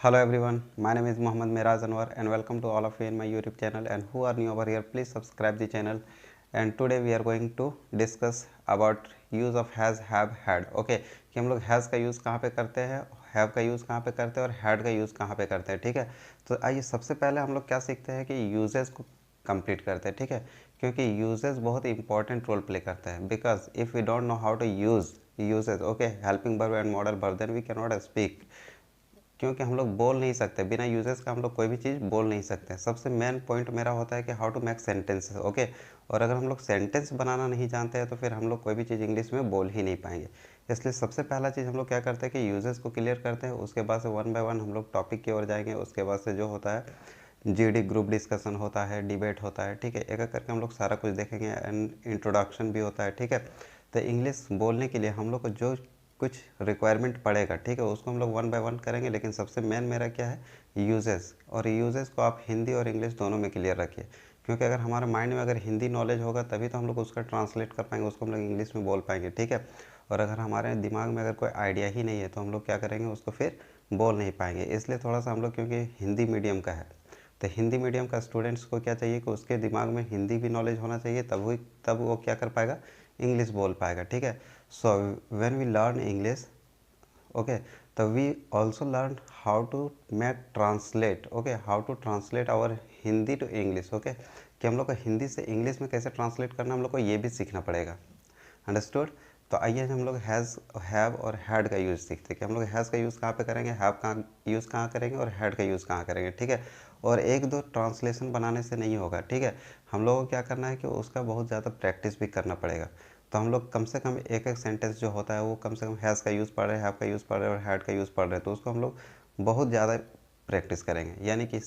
Hello everyone, my name is Mohammad Miraz Anwar and welcome to all of you in my YouTube channel, and who are new over here, please subscribe the channel. And today we are going to discuss about use of has, have, had. Okay, कि हम लोग has का use कहाँ पे करते हैं, have का use कहाँ पे करते हैं और had का यूज़ कहाँ पे करते हैं. ठीक है, तो आइए सबसे पहले हम लोग क्या सीखते हैं कि यूजेस को कंप्लीट करते हैं. ठीक है, क्योंकि यूजेस बहुत इंपॉर्टेंट रोल प्ले करते हैं. Because if we don't know how to use uses, okay, helping verb and modal verb, then we can not speak. क्योंकि हम लोग बोल नहीं सकते, बिना यूजेस का हम लोग कोई भी चीज़ बोल नहीं सकते. सबसे मेन पॉइंट मेरा होता है कि how to make sentences. Okay, और अगर हम लोग सेंटेंस बनाना नहीं जानते हैं तो फिर हम लोग कोई भी चीज़ इंग्लिश में बोल ही नहीं पाएंगे. इसलिए सबसे पहला चीज़ हम लोग क्या करते हैं कि यूजेस को क्लियर करते हैं. उसके बाद से वन बाय वन हम लोग टॉपिक की ओर जाएंगे. उसके बाद से जो होता है जीडी ग्रुप डिस्कशन होता है, डिबेट होता है. ठीक है, एक एक करके हम लोग सारा कुछ देखेंगे एंड इंट्रोडक्शन भी होता है. ठीक है, तो इंग्लिश बोलने के लिए हम लोग को जो कुछ रिक्वायरमेंट पड़ेगा, ठीक है, उसको हम लोग वन बाय वन करेंगे. लेकिन सबसे मेन मेरा क्या है, यूजेस. और यूजेस को आप हिंदी और इंग्लिश दोनों में क्लियर रखिए, क्योंकि अगर हमारे माइंड में अगर हिंदी नॉलेज होगा तभी तो हम लोग उसका ट्रांसलेट कर पाएंगे, उसको हम लोग इंग्लिश में बोल पाएंगे. ठीक है, और अगर हमारे दिमाग में अगर कोई आइडिया ही नहीं है तो हम लोग क्या करेंगे, उसको फिर बोल नहीं पाएंगे. इसलिए थोड़ा सा हम लोग, क्योंकि हिंदी मीडियम का है, तो हिंदी मीडियम का स्टूडेंट्स को क्या चाहिए कि उसके दिमाग में हिंदी भी नॉलेज होना चाहिए, तब वो क्या कर पाएगा, इंग्लिश बोल पाएगा. ठीक है, so when we learn English, okay, तो we also learn how to make translate. Okay, how to translate our Hindi to English. Okay, कि हम लोग को हिंदी से इंग्लिश में कैसे ट्रांसलेट करना, हम लोग को ये भी सीखना पड़ेगा. अंडरस्टूड. तो आइए हम लोग हैज़, हैव और हैड का यूज़ सीखते हैं कि हम लोग हैज़ का यूज़ कहाँ पे करेंगे, हैव का यूज़ कहाँ करेंगे और हैड का यूज़ कहाँ करेंगे. ठीक है, और एक दो ट्रांसलेशन बनाने से नहीं होगा. ठीक है, हम लोगों को क्या करना है कि उसका बहुत ज़्यादा प्रैक्टिस भी करना पड़ेगा. तो हम लोग कम से कम एक एक सेंटेंस जो होता है वो कम से कम हैज़ का यूज़ पढ़ रहे हैं, हैव का यूज़ पढ़ रहे हैं और हैड का यूज़ पढ़ रहे हैं, तो उसको हम लोग बहुत ज़्यादा प्रैक्टिस करेंगे. यानी कि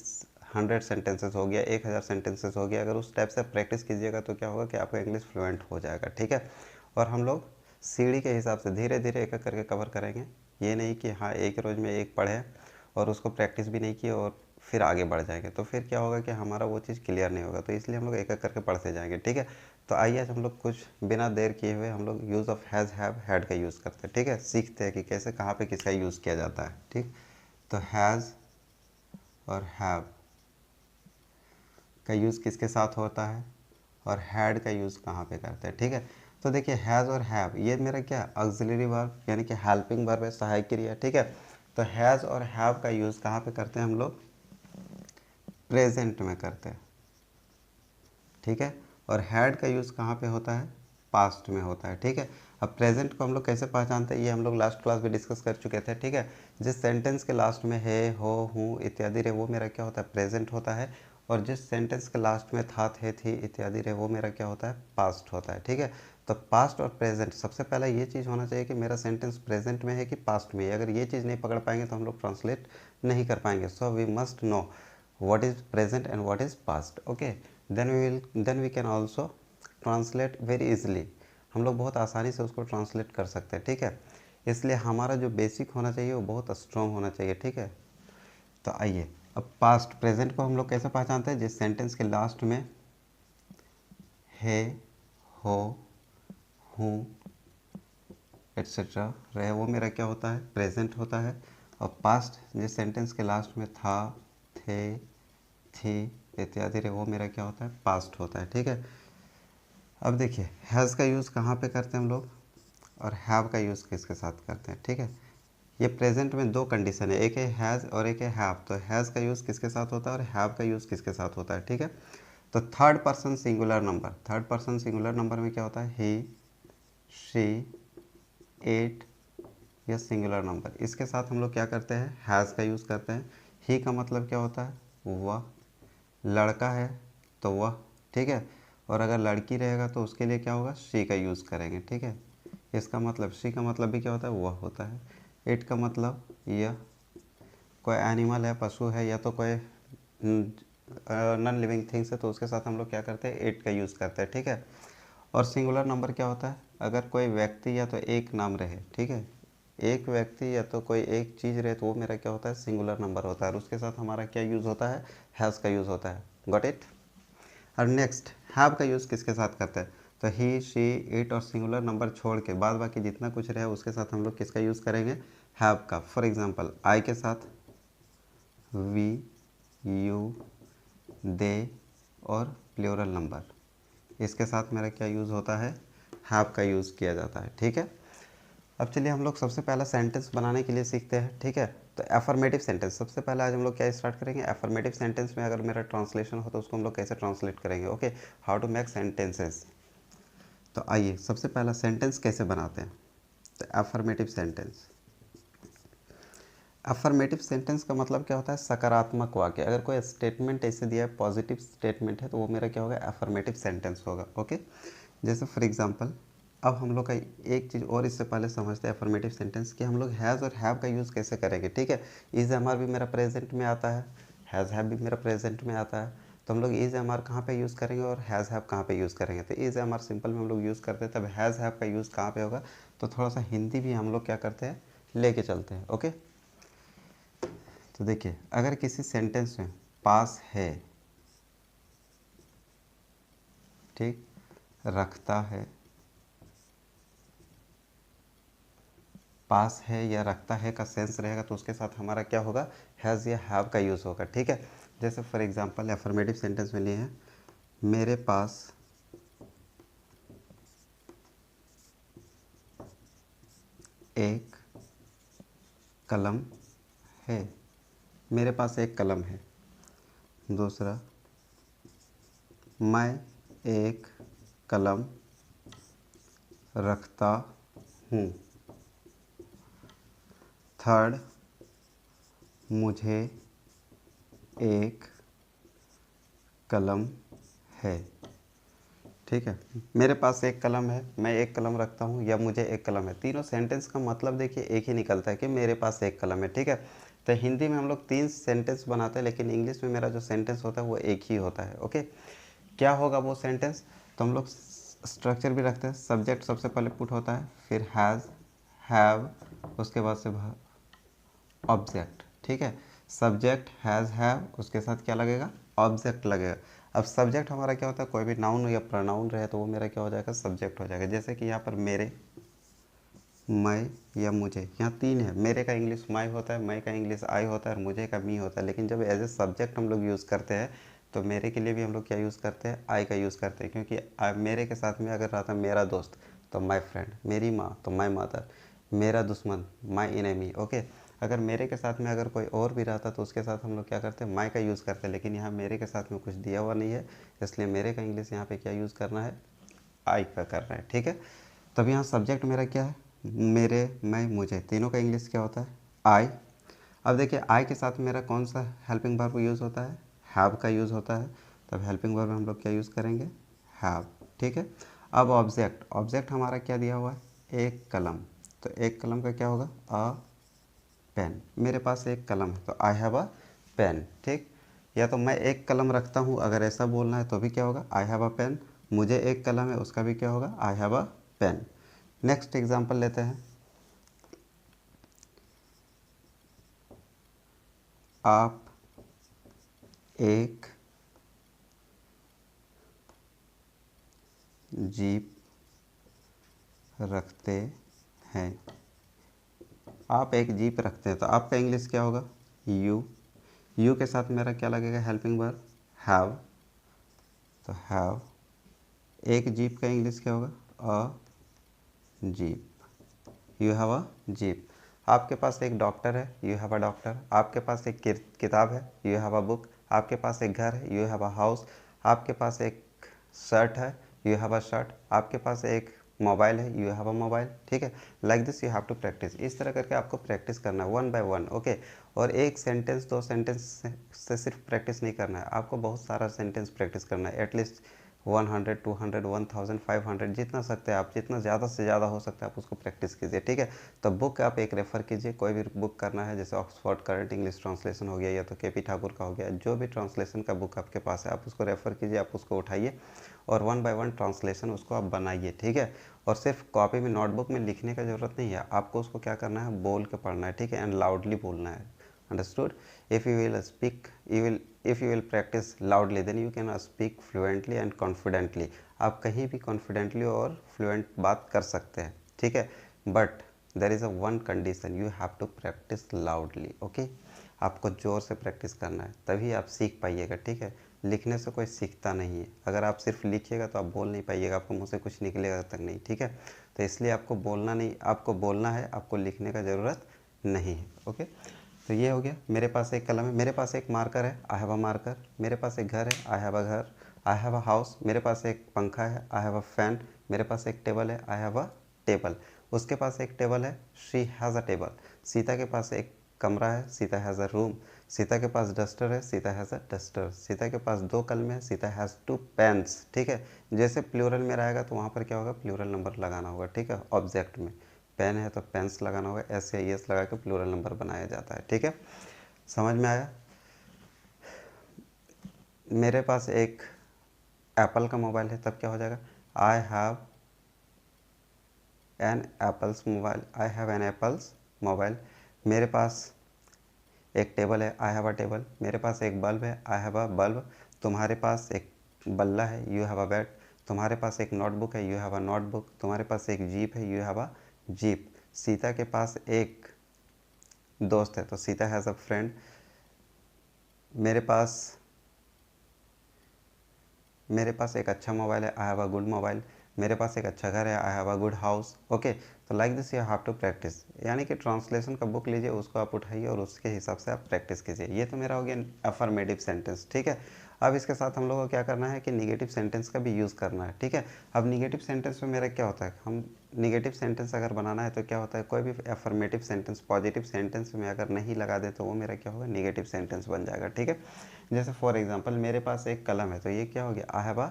100 सेंटेंसेस हो गया, 1000 सेंटेंसेस हो गया, अगर उस टाइप से प्रैक्टिस कीजिएगा तो क्या होगा कि आपका इंग्लिश फ्लुएंट हो जाएगा. ठीक है, और हम लोग सीढ़ी के हिसाब से धीरे धीरे एक एक करके कवर करेंगे. ये नहीं कि हाँ एक रोज़ में एक पढ़े और उसको प्रैक्टिस भी नहीं की और फिर आगे बढ़ जाएंगे, तो फिर क्या होगा कि हमारा वो चीज़ क्लियर नहीं होगा. तो इसलिए हम लोग एक एक करके पढ़ते जाएंगे. ठीक है, तो आइए आज हम लोग कुछ बिना देर किए हुए हम लोग use of has, have, had का यूज़ करते हैं. ठीक है, सीखते हैं कि कैसे कहाँ पे किसका यूज़ किया जाता है. ठीक, तो हैज़ और हैव का यूज़ किसके साथ होता है और हैड का यूज़ कहाँ पे करते हैं. ठीक है, तो देखिए हैज़ और हैव ये मेरा क्या ऑक्सिलरी वर्ब यानी कि हेल्पिंग वर्ब है, सहायक क्रिया. ठीक है, तो हैज़ और हैव का यूज़ कहाँ पे करते हैं हम लोग, प्रेजेंट में करते हैं. ठीक है, और हैड का यूज़ कहाँ पे होता है, पास्ट में होता है. ठीक है, अब प्रेजेंट को हम लोग कैसे पहचानते हैं, ये हम लोग लास्ट क्लास में डिस्कस कर चुके थे. ठीक है, जिस सेंटेंस के लास्ट में है, हो, हूँ इत्यादि रहे वो मेरा क्या होता है, प्रेजेंट होता है. और जिस सेंटेंस के लास्ट में था, थे, थी इत्यादि रहे वो मेरा क्या होता है, पास्ट होता है. ठीक है, तो पास्ट और प्रेजेंट सबसे पहले ये चीज़ होना चाहिए कि मेरा सेंटेंस प्रेजेंट में है कि पास्ट में है. अगर ये चीज़ नहीं पकड़ पाएंगे तो हम लोग ट्रांसलेट नहीं कर पाएंगे. So we must know what is present and what is past. Okay, then we can also translate very easily. हम लोग बहुत आसानी से उसको ट्रांसलेट कर सकते हैं. ठीक है, इसलिए हमारा जो बेसिक होना चाहिए वो बहुत स्ट्रॉन्ग होना चाहिए. ठीक है, तो आइए अब पास्ट प्रेजेंट को हम लोग कैसे पहचानते हैं, जिस सेंटेंस के लास्ट में है, हो, हूँ एट्सेट्रा रहे वो मेरा क्या होता है, प्रेजेंट होता है. और पास्ट जिस सेंटेंस के लास्ट में था, थे, थी इत्यादि रहे वो मेरा क्या होता है, पास्ट होता है. ठीक है, अब देखिए हैज़ का यूज़ कहाँ पे करते हैं हम लोग और हैव का यूज़ किसके साथ करते हैं. ठीक है, ये प्रेजेंट में दो कंडीशन है, एक है हैज़ और एक है हैव. तो हैज़ का यूज़ किसके साथ होता है और हैव का यूज़ किसके साथ होता है. ठीक है, तो third person singular number, third person singular number में क्या होता है, ही, शी, इट, या सिंगुलर नंबर, इसके साथ हम लोग क्या करते हैं, हैज़ का यूज़ करते हैं. ही का मतलब क्या होता है, वह, लड़का है तो वह. ठीक है, और अगर लड़की रहेगा तो उसके लिए क्या होगा, शी का यूज़ करेंगे. ठीक है, इसका मतलब शी का मतलब भी क्या होता है, वह होता है. इट का मतलब यह, कोई एनिमल है, पशु है, या तो कोई नॉन लिविंग थिंग्स है तो उसके साथ हम लोग क्या करते हैं, इट का यूज़ करते हैं. ठीक है, और सिंगुलर नंबर क्या होता है, अगर कोई व्यक्ति या तो एक नाम रहे. ठीक है, एक व्यक्ति या तो कोई एक चीज़ रहे तो वो मेरा क्या होता है, सिंगुलर नंबर होता है. और उसके साथ हमारा क्या यूज़ होता है, हैज़ का यूज़ होता है. Got it. और नेक्स्ट हैव का यूज़ किसके साथ करते हैं, तो ही, शी, इट और सिंगुलर नंबर छोड़ के बाद बाकी जितना कुछ रहे उसके साथ हम लोग किसका यूज़ करेंगे, हैव का. फॉर एग्जांपल आई के साथ वी, यू, दे और प्लूरल नंबर। इसके साथ मेरा क्या यूज़ होता है, हैव का यूज़ किया जाता है। ठीक है, अब चलिए हम लोग सबसे पहला सेंटेंस बनाने के लिए सीखते हैं। ठीक है, तो एफर्मेटिव सेंटेंस सबसे पहले आज हम लोग क्या स्टार्ट करेंगे। एफर्मेटिव सेंटेंस में अगर मेरा ट्रांसलेशन हो तो उसको हम लोग कैसे ट्रांसलेट करेंगे। Okay, how to make sentences. तो आइए सबसे पहला सेंटेंस कैसे बनाते हैं। तो एफर्मेटिव सेंटेंस, अफर्मेटिव सेंटेंस का मतलब क्या होता है, सकारात्मक वाक्य। अगर कोई स्टेटमेंट ऐसे दिया है, पॉजिटिव स्टेटमेंट है, तो वो मेरा क्या होगा, अफर्मेटिव सेंटेंस होगा। ओके, जैसे फॉर एग्जांपल अब हम लोग का एक चीज़ और इससे पहले समझते हैं अफर्मेटिव सेंटेंस कि हम लोग हैज़ और हैव का यूज़ कैसे करेंगे। ठीक है, इज़ एम आर भी मेरा प्रेजेंट में आता है, हैज़ हैव भी मेरा प्रेजेंट में आता है। तो हम लोग इज़ एम आर कहाँ पर यूज़ करेंगे और हैज़ हैव कहाँ पे यूज़ करेंगे। तो इज़ एम आर सिंपल में हम लोग यूज़ करते हैं, तब हैज़ हैव का यूज़ कहाँ पे होगा। तो थोड़ा सा हिंदी भी हम लोग क्या करते हैं, लेके चलते हैं। ओके, तो देखिए अगर किसी सेंटेंस में पास है, ठीक, रखता है, पास है या रखता है का सेंस रहेगा तो उसके साथ हमारा क्या होगा, हैज़ या हैव का यूज़ होगा। ठीक है, जैसे फॉर एग्जांपल एफर्मेटिव सेंटेंस में लिए हैं, मेरे पास एक कलम है, मेरे पास एक कलम है। दूसरा, मैं एक कलम रखता हूँ। थर्ड, मुझे एक कलम है। ठीक है, मेरे पास एक कलम है, मैं एक कलम रखता हूँ, या मुझे एक कलम है। तीनों सेंटेंस का मतलब देखिए एक ही निकलता है कि मेरे पास एक कलम है। ठीक है, तो हिंदी में हम लोग 3 सेंटेंस बनाते हैं, लेकिन इंग्लिश में मेरा जो सेंटेंस होता है वो एक ही होता है। ओके, क्या होगा वो सेंटेंस, तो हम लोग स्ट्रक्चर भी रखते हैं। सब्जेक्ट सबसे पहले पुट होता है, फिर हैज़, हैव, उसके बाद से ऑब्जेक्ट। ठीक है, सब्जेक्ट हैज़ हैव, उसके साथ क्या लगेगा, ऑब्जेक्ट लगेगा। अब सब्जेक्ट हमारा क्या होता है, कोई भी नाउन या प्रोनाउन रहे तो वो मेरा क्या हो जाएगा, सब्जेक्ट हो जाएगा। जैसे कि यहाँ पर मेरे, मैं या मुझे, यहाँ 3 है। मेरे का इंग्लिश माई होता है, मैं का इंग्लिश आई होता है और मुझे का मी होता है। लेकिन जब एज ए सब्जेक्ट हम लोग यूज़ करते हैं तो मेरे के लिए भी हम लोग क्या यूज़ करते हैं, आई का यूज़ करते हैं। क्योंकि मेरे के साथ में अगर रहा था मेरा दोस्त तो माई फ्रेंड, मेरी माँ तो माई मदर, मेरा दुश्मन माई इनेमी। ओके, अगर मेरे के साथ में अगर कोई और भी रहता तो उसके साथ हम लोग क्या करते हैं, माई का यूज़ करते हैं। लेकिन यहाँ मेरे के साथ में कुछ दिया हुआ नहीं है, इसलिए मेरे का इंग्लिश यहाँ पे क्या यूज़ करना है, आई का करना है। ठीक है, तब यहाँ सब्जेक्ट मेरा क्या है, मेरे, मैं, मुझे, तीनों का इंग्लिश क्या होता है, आई। अब देखिए आई के साथ मेरा कौन सा हेल्पिंग वर्ब यूज़ होता है, हैव का यूज़ होता है। तब हेल्पिंग वर्ब में हम लोग क्या यूज़ करेंगे, हैव। ठीक है, अब ऑब्जेक्ट, ऑब्जेक्ट हमारा क्या दिया हुआ है, एक कलम। तो एक कलम का क्या होगा, अ पेन। मेरे पास एक कलम है तो आई हैव अ पेन। ठीक, या तो मैं एक कलम रखता हूँ अगर ऐसा बोलना है तो भी क्या होगा, आई हैव अ पेन। मुझे एक कलम है उसका भी क्या होगा, I have a pen. Next example लेते हैं, आप एक जीप रखते हैं, आप एक जीप रखते हैं। तो आपका इंग्लिश क्या होगा, यू। यू के साथ मेरा क्या लगेगा, हेल्पिंग वर्ब हैव। तो हैव, एक जीप का इंग्लिश क्या होगा, a jeep. You have a jeep. आपके पास एक डॉक्टर है, यू हैव अ डॉक्टर। आपके पास एक किताब है, यू हैव अ बुक। आपके पास एक घर है, यू हैव अ हाउस। आपके पास एक शर्ट है, यू हैव अ शर्ट। आपके पास एक मोबाइल है, यू हैव अ मोबाइल। ठीक है, like this you have to practice. इस तरह करके आपको प्रैक्टिस करना है, वन बाय वन। ओके, और एक सेंटेंस दो सेंटेंस से सिर्फ प्रैक्टिस नहीं करना है, आपको बहुत सारा सेंटेंस प्रैक्टिस करना है। एटलीस्ट 100, 200, 1000, 500, जितना सकते हैं आप, जितना ज़्यादा से ज़्यादा हो सकता है आप उसको प्रैक्टिस कीजिए। ठीक है, तो बुक आप एक रेफ़र कीजिए, कोई भी बुक करना है, जैसे ऑक्सफोर्ड करंट इंग्लिश ट्रांसलेशन हो गया, या तो केपी ठाकुर का हो गया, जो भी ट्रांसलेशन का बुक आपके पास है आप उसको रेफ़र कीजिए, आप उसको उठाइए और वन बाय वन ट्रांसलेशन उसको आप बनाइए। ठीक है, और सिर्फ कॉपी में नोटबुक में लिखने का ज़रूरत नहीं है, आपको उसको क्या करना है, बोल के पढ़ना है। ठीक है, एंड लाउडली बोलना है। Understood? If you will speak, if you will practice loudly, then you can speak fluently and confidently. आप कहीं भी confidently और fluent बात कर सकते हैं। ठीक है, but there is a one condition, you have to practice loudly. Okay? आपको ज़ोर से प्रैक्टिस करना है, तभी आप सीख पाइएगा, ठीक है। लिखने से कोई सीखता नहीं है। अगर आप सिर्फ लिखिएगा तो आप बोल नहीं पाइएगा, आपको मुँह से कुछ निकलेगा तक नहीं, ठीक है। तो इसलिए आपको बोलना नहीं, आपको बोलना है, आपको लिखने का ज़रूरत नहीं है। ओके, तो ये हो गया। मेरे पास एक कलम है, मेरे पास एक मार्कर है, आई हैव अ मार्कर। मेरे पास एक घर है, आई हैव अ घर। आई हैव अ हाउस, मेरे पास एक पंखा है, आई हैव अ फैन। मेरे पास एक टेबल है, आई हैव अ टेबल। उसके पास एक टेबल है, she has a table. Sita के पास एक कमरा है, Sita has a room. Sita के पास डस्टर है, Sita has a duster. Sita के पास 2 कलम है, सीता हैज़ 2 पेन्स, ठीक है। जैसे प्लूरल में रहेगा तो वहाँ पर क्या होगा, प्लूरल नंबर लगाना होगा, ठीक है। ऑब्जेक्ट में पेन है तो पेन्स लगाना होगा, एस या एस लगा के प्लूरल नंबर बनाया जाता है, ठीक है। समझ में आया। मेरे पास एक एप्पल का मोबाइल है, तब क्या हो जाएगा, I have an apples mobile, I have an apples mobile. मेरे पास एक टेबल है, आई हैव अ टेबल। मेरे पास एक बल्ब है, आई हैव अ बल्ब। तुम्हारे पास एक बल्ला है, यू हैव अ बैट। तुम्हारे पास एक नोटबुक है, यू हैव अ नोटबुक। तुम्हारे पास एक जीप है, you have a jeep. Sita के पास एक दोस्त है तो सीता हैज़ अ फ्रेंड। मेरे पास एक अच्छा मोबाइल है, I have a good mobile. मेरे पास एक अच्छा घर है, I have a good house. Okay, तो like this you have to practice, यानी कि ट्रांसलेशन का बुक लीजिए, उसको आप उठाइए और उसके हिसाब से आप प्रैक्टिस कीजिए। ये तो मेरा हो गया अफर्मेटिव सेंटेंस, ठीक है। अब इसके साथ हम लोग को क्या करना है कि निगेटिव सेंटेंस का भी यूज़ करना है, ठीक है। अब निगेटिव सेंटेंस में मेरा क्या होता है, हम निगेटिव सेंटेंस अगर बनाना है तो क्या होता है, कोई भी अफर्मेटिव सेंटेंस पॉजिटिव सेंटेंस में अगर नहीं लगा दे तो वो मेरा क्या होगा, निगेटिव सेंटेंस बन जाएगा, ठीक है। जैसे फॉर एग्जांपल मेरे पास एक कलम है तो ये क्या हो गया, आई हैव अ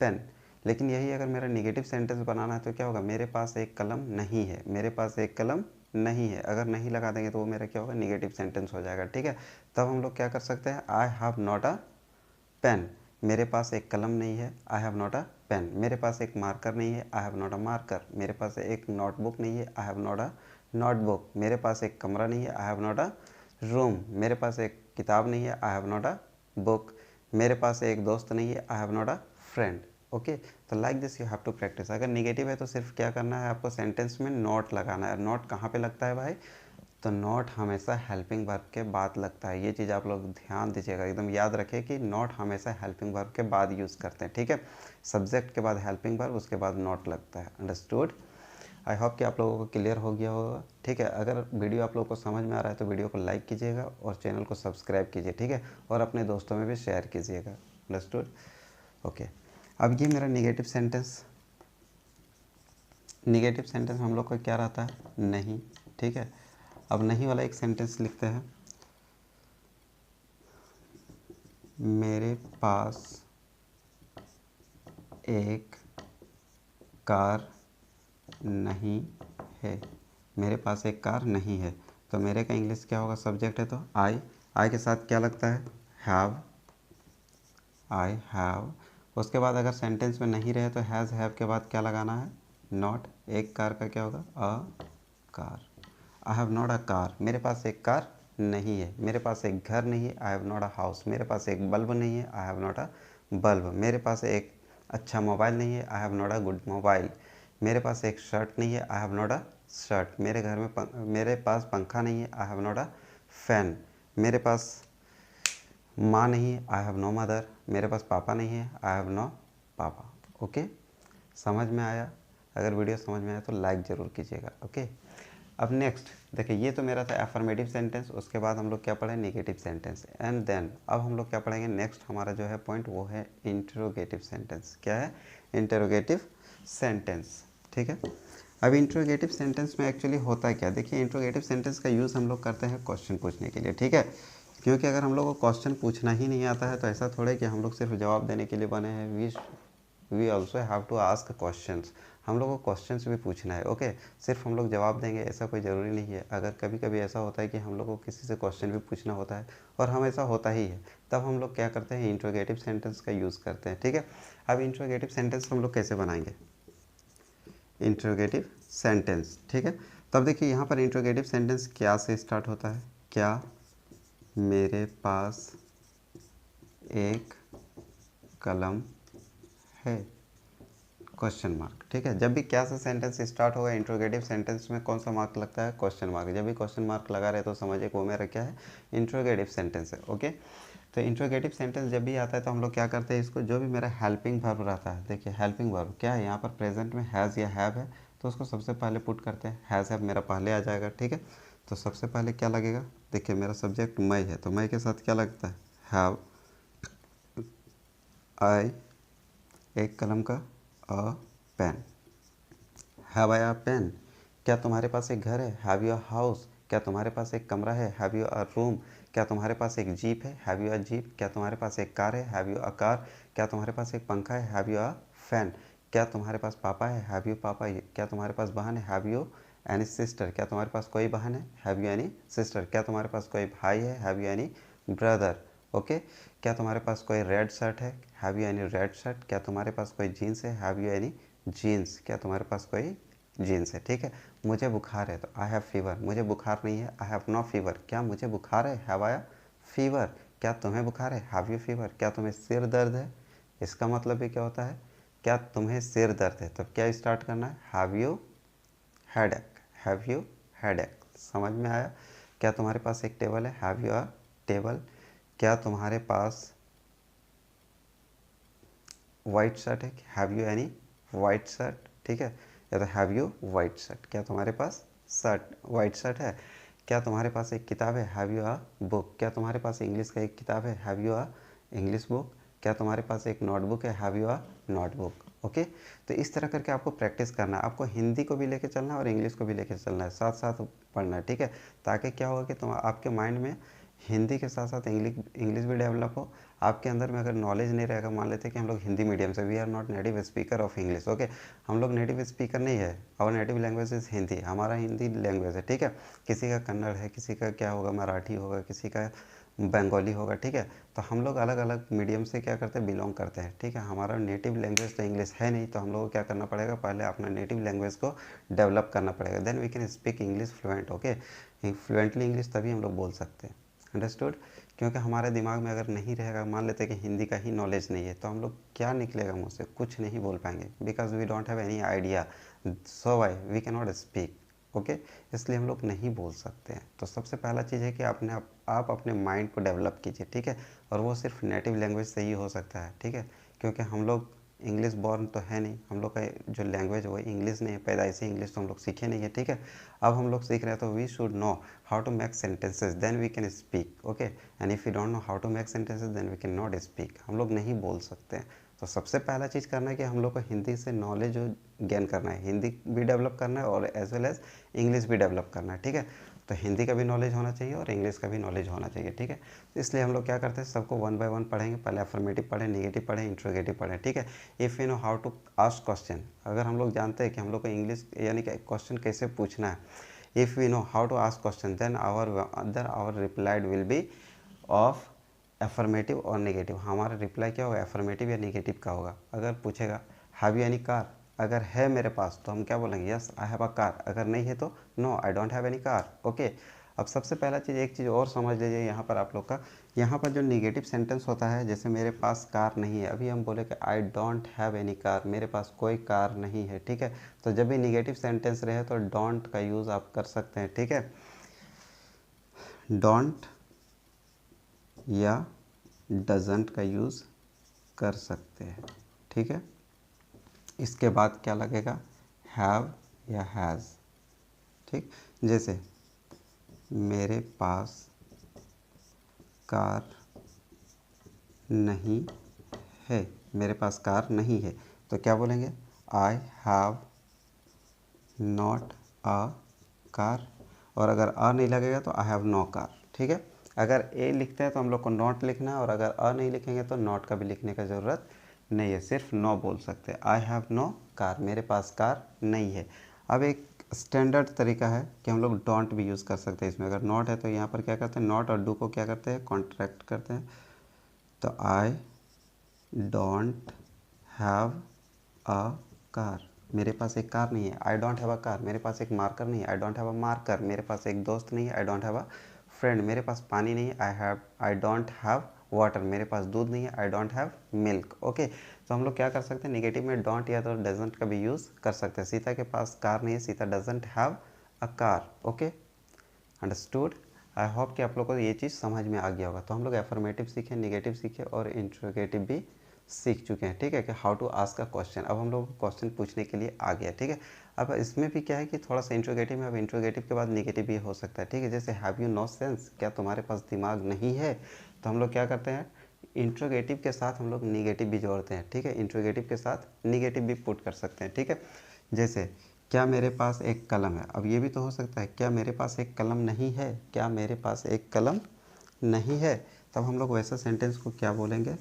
पेन। लेकिन यही अगर मेरा निगेटिव सेंटेंस बनाना है तो क्या होगा, मेरे पास एक कलम नहीं है, मेरे पास एक कलम नहीं है। अगर नहीं लगा देंगे तो वो मेरा क्या होगा, निगेटिव सेंटेंस हो जाएगा, ठीक है। तब हम लोग क्या कर सकते हैं, I have not a pen, मेरे पास एक कलम नहीं है, I have not a pen. मेरे पास एक मार्कर नहीं है, I have not a marker. मेरे पास एक नोटबुक नहीं है, I have not a notebook. मेरे पास एक कमरा नहीं है, I have not a room. मेरे पास एक किताब नहीं है, I have not a book. मेरे पास एक दोस्त नहीं है, I have not a friend. Okay, तो like this you have to practice. अगर निगेटिव है तो सिर्फ क्या करना है, आपको सेंटेंस में नॉट लगाना है। नॉट कहाँ पे लगता है भाई, तो नॉट हमेशा हेल्पिंग वर्ब के बाद लगता है। ये चीज़ आप लोग ध्यान दीजिएगा, एकदम याद रखें कि नॉट हमेशा हेल्पिंग वर्ब के बाद यूज़ करते हैं, ठीक है। सब्जेक्ट के बाद हेल्पिंग वर्ब, उसके बाद नॉट लगता है। अंडरस्टूड। आई होप कि आप लोगों को क्लियर हो गया होगा, ठीक है। अगर वीडियो आप लोगों को समझ में आ रहा है तो वीडियो को लाइक कीजिएगा और चैनल को सब्सक्राइब कीजिए, ठीक है। और अपने दोस्तों में भी शेयर कीजिएगा। अंडरस्टूड। ओके, अब ये मेरा निगेटिव सेंटेंस में हम लोग का क्या रहता है, नहीं, ठीक है। अब नहीं वाला एक सेंटेंस लिखते हैं, मेरे पास एक कार नहीं है। मेरे पास एक कार नहीं है, तो मेरे का इंग्लिश क्या होगा, सब्जेक्ट है तो आई के साथ क्या लगता है, हैव, आई हैव। उसके बाद अगर सेंटेंस में नहीं रहे तो हैज़ हैव के बाद क्या लगाना है, नॉट। एक कार का क्या होगा, a car. I have not a car, मेरे पास एक कार नहीं है। मेरे पास एक घर नहीं है, I have not a house. मेरे पास एक बल्ब नहीं है, I have not a bulb. मेरे पास एक अच्छा मोबाइल नहीं है, I have not a good mobile. मेरे पास एक शर्ट नहीं है, I have not a shirt. मेरे पास पंखा नहीं है, I have not a fan. मेरे पास माँ नहीं है, आई हैव नो मदर। मेरे पास पापा नहीं है, आई हैव नो पापा। ओके, समझ में आया। अगर वीडियो समझ में आया तो लाइक ज़रूर कीजिएगा। ओके, अब नेक्स्ट देखिए, ये तो मेरा था एफर्मेटिव सेंटेंस। उसके बाद हम लोग क्या पढ़े, नेगेटिव सेंटेंस। एंड देन अब हम लोग क्या पढ़ेंगे, नेक्स्ट हमारा जो है पॉइंट वो है इंटरोगेटिव सेंटेंस। क्या है, इंटरोगेटिव सेंटेंस, ठीक है। अब इंटरोगेटिव सेंटेंस में एक्चुअली होता है क्या, देखिए इंटरोगेटिव सेंटेंस का यूज़ हम लोग करते हैं क्वेश्चन पूछने के लिए, ठीक है। क्योंकि अगर हम लोग को क्वेश्चन पूछना ही नहीं आता है तो ऐसा थोड़ा कि हम लोग सिर्फ जवाब देने के लिए बने हैं। We also have to ask questions. हम लोग को क्वेश्चंस भी पूछना है, ओके। सिर्फ हम लोग जवाब देंगे ऐसा कोई ज़रूरी नहीं है। अगर कभी कभी ऐसा होता है कि हम लोग को किसी से क्वेश्चन भी पूछना होता है, और हमेशा होता ही है, तब हम लोग क्या करते हैं, इंट्रोगेटिव सेंटेंस का यूज़ करते हैं, ठीक है। अब इंट्रोगेटिव सेंटेंस हम लोग कैसे बनाएंगे, इंट्रोगेटिव सेंटेंस, ठीक है। तब देखिए यहाँ पर इंट्रोगेटिव सेंटेंस क्या से स्टार्ट होता है, क्या मेरे पास एक कलम है, क्वेश्चन मार्क, ठीक है। जब भी क्या से सेंटेंस स्टार्ट होगा इंट्रोगेटिव सेंटेंस में कौन सा मार्क लगता है? Question mark. जब भी क्वेश्चन मार्क लगा रहे तो समझिए वो मेरा क्या है? इंट्रोगेटिव सेंटेंस है। ओके, तो इंट्रोगेटिव सेंटेंस जब भी आता है तो हम लोग क्या करते हैं, इसको जो भी मेरा हेल्पिंग वर्ब रहता है, देखिए हेल्पिंग वर्ब क्या है, यहाँ पर प्रेजेंट में हैज़ या हैव है, तो उसको सबसे पहले पुट करते हैं। हैज़ हैव मेरा पहले आ जाएगा, ठीक है। तो सबसे पहले क्या लगेगा, देखिए मेरा सब्जेक्ट मैं है, तो मैं के साथ क्या लगता है? हैव आई, एक कलम का a pen. Have I a pen, क्या तुम्हारे पास एक घर है? हैव यू अ हाउस, क्या तुम्हारे पास एक कमरा है? हैव यू अ रूम, क्या तुम्हारे पास एक जीप है? हैव यू अ जीप, क्या तुम्हारे पास एक कार है? हैव यू अ कार, क्या तुम्हारे पास एक पंखा है? हैव यू अ फैन, क्या तुम्हारे पास पापा है? हैव यू पापा, क्या तुम्हारे पास बहन है? हैव यू एनी सिस्टर, क्या तुम्हारे पास कोई बहन है? हैव यू एनी सिस्टर, क्या तुम्हारे पास कोई भाई है? Have you any brother. Okay, क्या तुम्हारे पास कोई रेड शर्ट है? Have you any red shirt, क्या तुम्हारे पास कोई जीन्स है? हैव यू एनी जीन्स, क्या तुम्हारे पास कोई जीन्स है, ठीक है। मुझे बुखार है तो आई हैव फीवर, मुझे बुखार नहीं है, आई हैव नो फीवर, क्या मुझे बुखार है? हैव आई फीवर, क्या तुम्हें बुखार है? हैव यू फीवर, क्या तुम्हें सिर दर्द है? इसका मतलब भी क्या होता है, क्या तुम्हें सिर दर्द है, तो क्या स्टार्ट करना है? Have you headache, have you headache. समझ में आया? क्या तुम्हारे पास एक टेबल है? हैव यू अ टेबल, क्या तुम्हारे पास वाइट शर्ट है? Have you any white shirt, ठीक है। या तो हैव यू वाइट शर्ट, क्या तुम्हारे पास शर्ट वाइट शर्ट है? क्या तुम्हारे पास एक किताब है? हैव यू अ बुक, क्या तुम्हारे पास इंग्लिश का एक किताब है? Have you a English book, क्या तुम्हारे पास एक नोटबुक है? Have you a notebook. Okay, तो इस तरह करके आपको प्रैक्टिस करना है, आपको हिंदी को भी लेके चलना है और इंग्लिश को भी लेके चलना है, साथ साथ पढ़ना है, ठीक है। ताकि क्या होगा कि तुम आपके माइंड में हिंदी के साथ साथ इंग्लिश भी डेवलप हो। आपके अंदर में अगर नॉलेज नहीं रहेगा, मान लेते हैं कि हम लोग हिंदी मीडियम से, we are not native speaker of English, okay, हम लोग नेटिव स्पीकर नहीं है, और नेटिव लैंग्वेज इज़ हिंदी, हमारा हिंदी लैंग्वेज है, ठीक है। किसी का कन्नड़ है, किसी का क्या होगा मराठी होगा, किसी का बंगाली होगा, ठीक है। तो हम लोग अलग अलग मीडियम से क्या करते हैं, बिलोंग करते हैं, ठीक है। हमारा नेटिव लैंग्वेज तो इंग्लिश है नहीं, तो हम लोग को क्या करना पड़ेगा, पहले अपना नेटिव लैंग्वेज को डेवलप करना पड़ेगा, then we can speak English fluent. Okay, fluently English तभी हम लोग बोल सकते हैं, अंडरस्टूड। क्योंकि हमारे दिमाग में अगर नहीं रहेगा, मान लेते हैं कि हिंदी का ही नॉलेज नहीं है, तो हम लोग क्या निकलेगा मुँह से, कुछ नहीं बोल पाएंगे, because we don't have any idea, so why we can not speak. Okay, इसलिए हम लोग नहीं बोल सकते हैं। तो सबसे पहला चीज़ है कि आप अपने माइंड को डेवलप कीजिए, ठीक है। और वो सिर्फ नेटिव लैंग्वेज से ही हो सकता है, ठीक है। क्योंकि हम लोग इंग्लिश बॉर्न तो है नहीं, हम लोग का जो लैंग्वेज है वो इंग्लिश नहीं है, पैदाइशी इंग्लिश तो हम लोग सीखे नहीं है, ठीक है। अब हम लोग सीख रहे हैं, तो we should know how to make sentences, then we can speak. Okay, and if you don't know how to make sentences then we can not speak, हम लोग नहीं बोल सकते हैं। तो सबसे पहला चीज़ करना है कि हम लोग को हिंदी से नॉलेज गेन करना है, हिंदी भी डेवलप करना है और एज वेल एज इंग्लिश भी डेवलप करना है, ठीक है। तो हिंदी का भी नॉलेज होना चाहिए और इंग्लिश का भी नॉलेज होना चाहिए, ठीक है। तो इसलिए हम लोग क्या करते हैं, सबको वन बाय वन पढ़ेंगे, पहले अफर्मेटिव पढ़ें, नेगेटिव पढ़ें, इंट्रोगेटिव पढ़ें, ठीक है। If you know how to ask question, अगर हम लोग जानते हैं कि हम लोग को इंग्लिश यानी कि क्वेश्चन कैसे पूछना है, if we know how to ask question then our replied will be of affirmative और नेगेटिव। हमारा रिप्लाई क्या होगा, एफर्मेटिव या नेगेटिव का होगा। अगर पूछेगा हैव यू एनी कार, अगर है मेरे पास तो हम क्या बोलेंगे, yes I have a car, अगर नहीं है तो no I don't have any car. Okay, अब सबसे पहला चीज़, एक चीज़ और समझ लीजिए यहाँ पर आप लोग का, यहाँ पर जो नेगेटिव सेंटेंस होता है, जैसे मेरे पास कार नहीं है, अभी हम बोले कि आई डोंट हैव एनी कार, मेरे पास कोई कार नहीं है, ठीक है। तो जब भी नेगेटिव सेंटेंस रहे तो डोंट का यूज़ आप कर सकते हैं, ठीक है। डोंट या डजंट का यूज़ कर सकते हैं, ठीक है। इसके बाद क्या लगेगा, हैव या हैज़, ठीक। जैसे मेरे पास कार नहीं है, मेरे पास कार नहीं है, तो क्या बोलेंगे, आई हैव नॉट अ कार, और अगर आ नहीं लगेगा तो आई हैव नो कार, ठीक है। अगर ए लिखते हैं तो हम लोग को नॉट लिखना है, और अगर अ नहीं लिखेंगे तो नॉट का भी लिखने का ज़रूरत नहीं है, सिर्फ नो बोल सकते हैं, आई हैव नो कार, मेरे पास कार नहीं है। अब एक स्टैंडर्ड तरीका है कि हम लोग डोंट भी यूज़ कर सकते हैं इसमें, अगर नॉट है तो यहाँ पर क्या करते हैं, नॉट और डू को क्या करते हैं, कॉन्ट्रैक्ट करते हैं। तो आई डोंट हैव अ कार, मेरे पास एक कार नहीं है, आई डोंट हैव अ कार, मेरे पास एक मार्कर नहीं है, आई डोंट हैव अ मार्कर, मेरे पास एक दोस्त नहीं है, आई डोंट हैव अ फ्रेंड, मेरे पास पानी नहीं है, आई डोंट हैव वाटर, मेरे पास दूध नहीं है, आई डोंट हैव मिल्क। ओके, तो हम लोग क्या कर सकते हैं, निगेटिव में डोंट या तो डजंट का भी यूज़ कर सकते हैं। सीता के पास कार नहीं है, Sita doesn't have a car. Okay, understood. I hope कि आप लोगों को ये चीज़ समझ में आ गया होगा। तो हम लोग एफर्मेटिव सीखे, निगेटिव सीखे और इंट्रोगेटिव भी सीख चुके हैं, ठीक है, कि how to ask a question. अब हम लोग क्वेश्चन पूछने के लिए आ गया, ठीक है। अब इसमें भी क्या है कि थोड़ा सा इंट्रोगेटिव में, अब इंट्रोगेटिव के बाद निगेटिव भी हो सकता है, ठीक है। जैसे हैव यू नो सेंस, क्या तुम्हारे पास दिमाग नहीं है, तो हम लोग क्या करते हैं, इंट्रोगेटिव के साथ हम लोग निगेटिव भी जोड़ते हैं, ठीक है। इंट्रोगेटिव के साथ निगेटिव भी पुट कर सकते हैं, ठीक है। जैसे क्या मेरे पास एक कलम है, अब ये भी तो हो सकता है, क्या मेरे पास एक कलम नहीं है, क्या मेरे पास एक कलम नहीं है। तब हम लोग वैसे सेंटेंस को क्या बोलेंगे,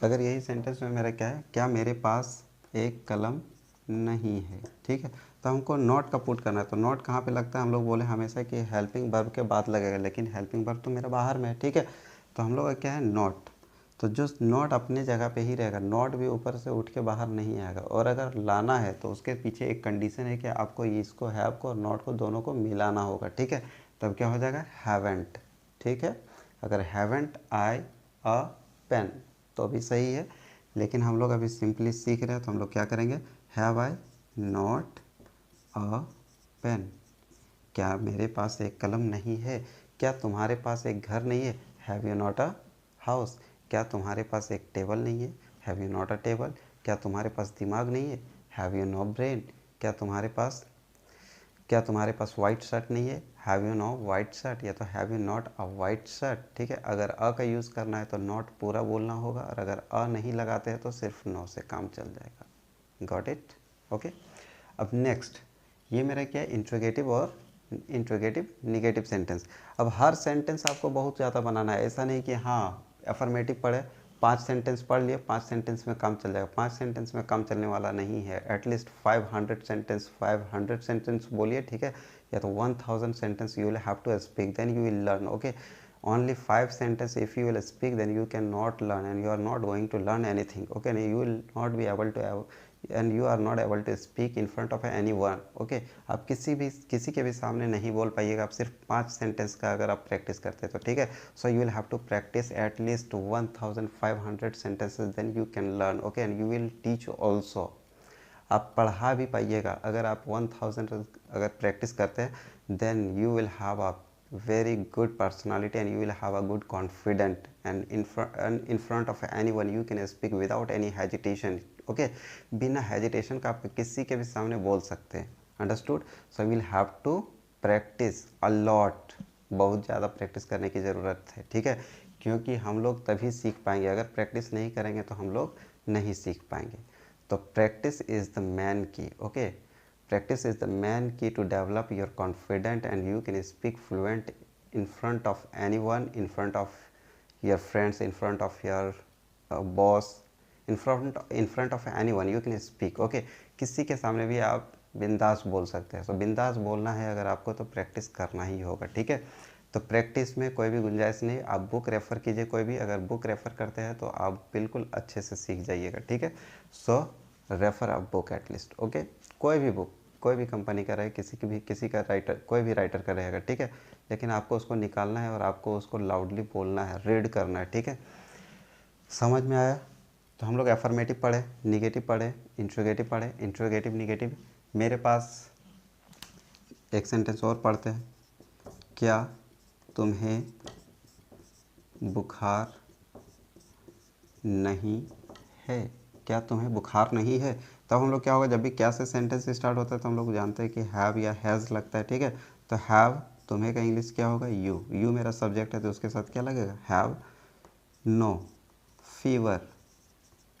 अगर यही सेंटेंस में मेरा क्या है, क्या मेरे पास एक कलम नहीं है, ठीक है। तो हमको नॉट का पुट करना है। तो नॉट कहाँ पे लगता है, हम लोग बोले हमेशा कि हेल्पिंग वर्ब के बाद लगेगा, लेकिन हेल्पिंग वर्ब तो मेरा बाहर में है, ठीक है। तो हम लोग का क्या है, नॉट। तो जो नॉट अपने जगह पे ही रहेगा, नॉट भी ऊपर से उठ के बाहर नहीं आएगा। और अगर लाना है तो उसके पीछे एक कंडीशन है कि आपको इसको, हैव को और नॉट को दोनों को मिलाना होगा, ठीक है। तब क्या हो जाएगा, हैवेंट, ठीक है। अगर हैवेंट आई अ पेन तो भी सही है, लेकिन हम लोग अभी सिंपली सीख रहे हैं, तो हम लोग क्या करेंगे, have I not a pen, क्या मेरे पास एक कलम नहीं है। क्या तुम्हारे पास एक घर नहीं है, have you not a house. क्या तुम्हारे पास एक टेबल नहीं है, have you not a table. क्या तुम्हारे पास दिमाग नहीं है, हैव यू नो ब्रेन। क्या तुम्हारे पास वाइट शर्ट नहीं है, have you no white shirt, या तो have you not a white shirt, ठीक है। अगर अ का यूज़ करना है तो नॉट पूरा बोलना होगा, और अगर अ नहीं लगाते हैं तो सिर्फ नो से काम चल जाएगा। Got it, okay. अब नेक्स्ट, ये मेरा क्या है, इंट्रोगेटिव और इंट्रोगेटिव निगेटिव सेंटेंस। अब हर सेंटेंस आपको बहुत ज़्यादा बनाना है, ऐसा नहीं कि हाँ अफर्मेटिव पढ़े, 5 सेंटेंस पढ़ लिए, 5 सेंटेंस में काम चल जाएगा। 5 सेंटेंस में काम चलने वाला नहीं है। एटलीस्ट 500 सेंटेंस बोलिए, ठीक है, या तो 1000 sentence you will have to speak, then you will learn, okay. only 5 sentences if you will speak, then you cannot learn and you are not going to learn anything, okay. you will not be able to have, and you are not able to speak in front of anyone, okay. आप किसी के भी सामने नहीं बोल पाइएगा, आप सिर्फ 5 sentence का अगर आप प्रैक्टिस करते हैं तो, ठीक है। So you will have to practice at least 1500 sentences, then you can learn, okay, and you will teach also. आप पढ़ा भी पाइएगा, अगर आप 1000 अगर प्रैक्टिस करते हैं, then you will have a very good personality and you will have a good confident, and in front of anyone you can speak without any hesitation, okay. बिना hesitation का आप किसी के भी सामने बोल सकते हैं, understood. So will have to practice a lot, बहुत ज़्यादा प्रैक्टिस करने की ज़रूरत है, ठीक है, क्योंकि हम लोग तभी सीख पाएंगे, अगर प्रैक्टिस नहीं करेंगे तो हम लोग नहीं सीख पाएंगे। तो प्रैक्टिस इज़ द मैन की, okay. Practice is the main key to develop your confidence, and you can speak fluent in front of anyone, in front of your friends, in front of your boss, in front of anyone you can speak, okay। किसी के सामने भी आप बिंदास बोल सकते हैं। तो बिंदास बोलना है अगर आपको, तो प्रैक्टिस करना ही होगा, ठीक है। तो प्रैक्टिस में कोई भी गुंजाइश नहीं। आप बुक रेफ़र कीजिए, कोई भी अगर बुक रेफ़र करते हैं तो आप बिल्कुल अच्छे से सीख जाइएगा, ठीक है। So refer a book at least, okay. कोई भी बुक, कोई भी कंपनी का रहे, किसी का राइटर, कोई भी राइटर का रहेगा, ठीक है, लेकिन आपको उसको निकालना है और आपको उसको लाउडली बोलना है, रीड करना है, ठीक है। समझ में आया। तो हम लोग एफर्मेटिव पढ़े, निगेटिव पढ़े, इंट्रोगेटिव पढ़े, इंट्रोगेटिव निगेटिव। मेरे पास एक सेंटेंस और पढ़ते हैं, क्या तुम्हें बुखार नहीं है, क्या तुम्हें बुखार नहीं है। तब हम लोग क्या होगा, जब भी क्या से सेंटेंस स्टार्ट होता है तो हम लोग जानते हैं कि हैव या हैज़ लगता है, ठीक है। तो हैव तुम्हें का इंग्लिश क्या होगा, यू मेरा सब्जेक्ट है, तो उसके साथ क्या लगेगा, have no fever,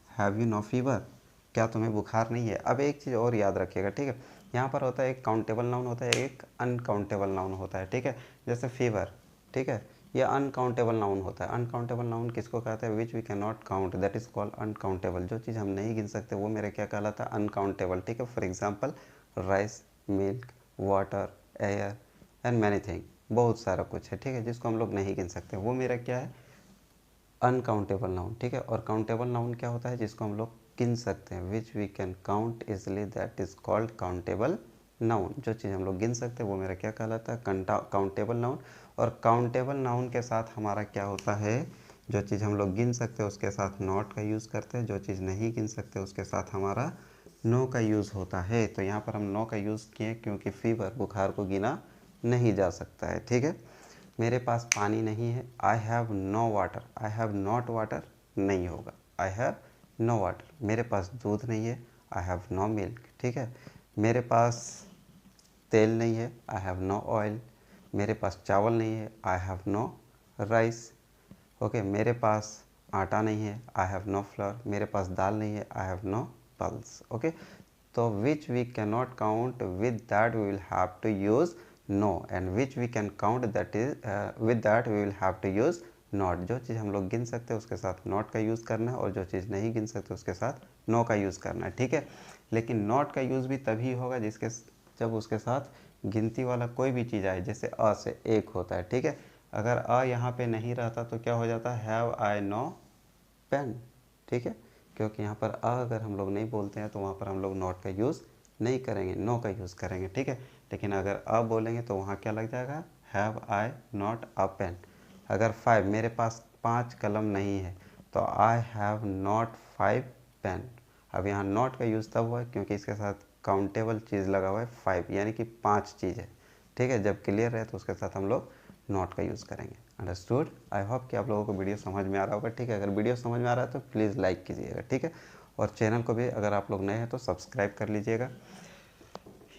have you no fever, क्या तुम्हें बुखार नहीं है। अब एक चीज़ और याद रखिएगा, ठीक है, यहाँ पर होता है एक काउंटेबल नाउन होता है, एक अनकाउंटेबल नाउन होता है, ठीक है। जैसे फीवर, ठीक है, ये अनकाउंटेबल नाउन होता है। अनकाउंटेबल नाउन किसको कहते हैं, which we can not count, that is called uncountable. जो चीज़ हम नहीं गिन सकते वो मेरा क्या कहलाता है, अनकाउंटेबल, ठीक है। For example rice, milk, water, air and many thing, बहुत सारा कुछ है, ठीक है, जिसको हम लोग नहीं गिन सकते, वो मेरा क्या है, अनकाउंटेबल नाउन, ठीक है। और काउंटेबल नाउन क्या होता है, जिसको हम लोग गिन सकते हैं, which we can count easily, that is called countable noun. जो चीज़ हम लोग गिन सकते हैं वो मेरा क्या कहलाता है, काउंटेबल नाउन। और काउंटेबल नाउन के साथ हमारा क्या होता है, जो चीज़ हम लोग गिन सकते हैं उसके साथ नॉट का यूज़ करते हैं, जो चीज़ नहीं गिन सकते उसके साथ हमारा नो का यूज़ होता है। तो यहाँ पर हम नो का यूज़ किए क्योंकि फीवर बुखार को गिना नहीं जा सकता है, ठीक है। मेरे पास पानी नहीं है, I have no water, I have not water नहीं होगा, आई हैव नो वाटर। मेरे पास दूध नहीं है, आई हैव नो मिल्क, ठीक है। मेरे पास तेल नहीं है, आई हैव नो ऑयल। मेरे पास चावल नहीं है, I have no rice. Okay, मेरे पास आटा नहीं है, आई हैव नो फ्लोर। मेरे पास दाल नहीं है, I have no pulse. Okay, तो which we can not count with that we will have to use no, and which we can count that is with that we will have to use not. जो चीज़ हम लोग गिन सकते हैं उसके साथ नॉट का यूज़ करना है, और जो चीज़ नहीं गिन सकते उसके साथ नो का यूज़ करना है, ठीक है। लेकिन नॉट का यूज़ भी तभी होगा जिसके जब उसके साथ गिनती वाला कोई भी चीज़ आए, जैसे अ से एक होता है, ठीक है। अगर अ यहाँ पे नहीं रहता तो क्या हो जाता है, हैव आई नो पेन, ठीक है। क्योंकि यहाँ पर अ अगर हम लोग नहीं बोलते हैं तो वहाँ पर हम लोग नॉट का यूज़ नहीं करेंगे, नो का यूज़ करेंगे, ठीक है। लेकिन अगर अ बोलेंगे तो वहाँ क्या लग जाएगा, have I not a pen. अगर 5, मेरे पास 5 कलम नहीं है तो आई हैव नॉट 5 पेन। अब यहाँ नॉट का यूज़ तब हुआ है क्योंकि इसके साथ काउंटेबल चीज़ लगा हुआ है 5, यानी कि 5 चीज़ है, ठीक है। जब क्लियर रहे तो उसके साथ हम लोग नॉट का यूज़ करेंगे। अंडरस्टूड। आई होप कि आप लोगों को वीडियो समझ में आ रहा होगा, ठीक है। अगर वीडियो समझ में आ रहा है तो प्लीज़ लाइक कीजिएगा, ठीक है। और चैनल को भी अगर आप लोग नए हैं तो सब्सक्राइब कर लीजिएगा।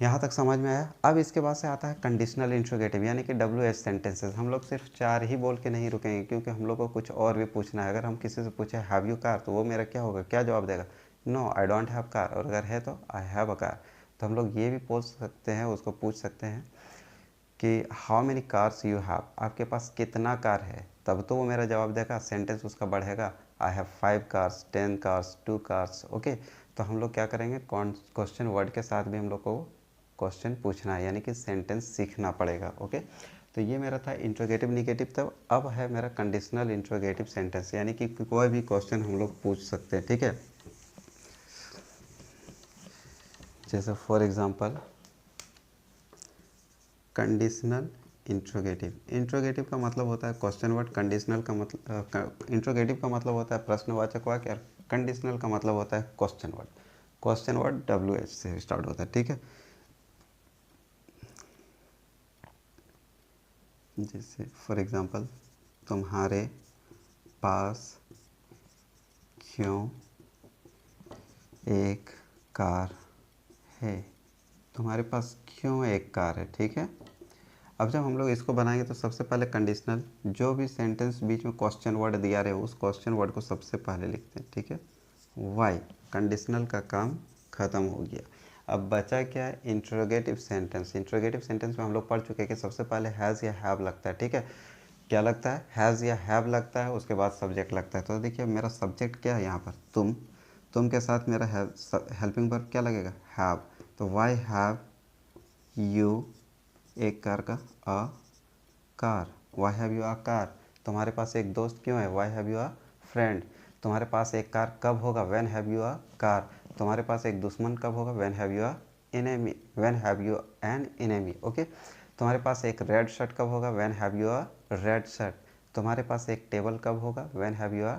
यहाँ तक समझ में आया। अब इसके बाद से आता है कंडीशनल इंट्रोगेटिव, यानी कि WH सेंटेंसेस। हम लोग सिर्फ 4 ही बोल के नहीं रुकेंगे क्योंकि हम लोग को कुछ और भी पूछना है। अगर हम किसी से पूछे हैव यू कार, तो वो मेरा क्या होगा, क्या जवाब देगा, no I don't have car. और अगर है तो आई हैव अ कार। तो हम लोग ये भी पूछ सकते हैं, उसको पूछ सकते हैं कि how many cars you have, आपके पास कितना कार है, तब तो वो मेरा जवाब देगा, सेंटेंस उसका बढ़ेगा। I have 5 cars, 10 cars, 2 cars. Okay, तो हम लोग क्या करेंगे, क्वेश्चन वर्ड के साथ भी हम लोग को क्वेश्चन पूछना है, यानी कि सेंटेंस सीखना पड़ेगा। ओके, तो ये मेरा था इंट्रोगेटिव निगेटिव। तब अब है मेरा कंडीशनल इंट्रोगेटिव सेंटेंस, यानी कि कोई भी क्वेश्चन हम लोग पूछ सकते हैं, ठीक है। जैसे for example conditional interrogative. Interrogative का मतलब होता है क्वेश्चन वर्ड, कंडीशनल का मतलब इंट्रोगेटिव का मतलब होता है प्रश्नवाचक वाक्य, और कंडीशनल का मतलब होता है question word. Question word WH से स्टार्ट होता है, ठीक है। जैसे फॉर एग्जांपल तुम्हारे पास क्यों एक कार है, तुम्हारे पास क्यों एक कार है, ठीक है। अब जब हम लोग इसको बनाएंगे तो सबसे पहले कंडीशनल, जो भी सेंटेंस बीच में क्वेश्चन वर्ड दिया रहे उस क्वेश्चन वर्ड को सबसे पहले लिखते हैं, ठीक है। वाई, कंडीशनल का काम ख़त्म हो गया। अब बचा क्या है, इंट्रोगेटिव सेंटेंस। इंट्रोगेटिव सेंटेंस में हम लोग पढ़ चुके हैं कि सबसे पहले हैज़ या हैव लगता है, ठीक है। क्या लगता है, हैज़ या हैव लगता है, उसके बाद सब्जेक्ट लगता है। तो देखिए मेरा सब्जेक्ट क्या है यहाँ पर, तुम के साथ मेरा हेल्पिंग वर्ब क्या लगेगा, हैव। तो वाई हैव यू, एक कार का a car, Y have you a car. तुम्हारे पास एक दोस्त क्यों है, why have you a friend. तुम्हारे पास एक कार कब होगा, when have you a car. तुम्हारे पास एक दुश्मन कब होगा, when have you a enemy, when have you an enemy. Okay, तुम्हारे पास एक रेड शर्ट कब होगा, when have you a red shirt. तुम्हारे पास एक टेबल कब होगा, when have you a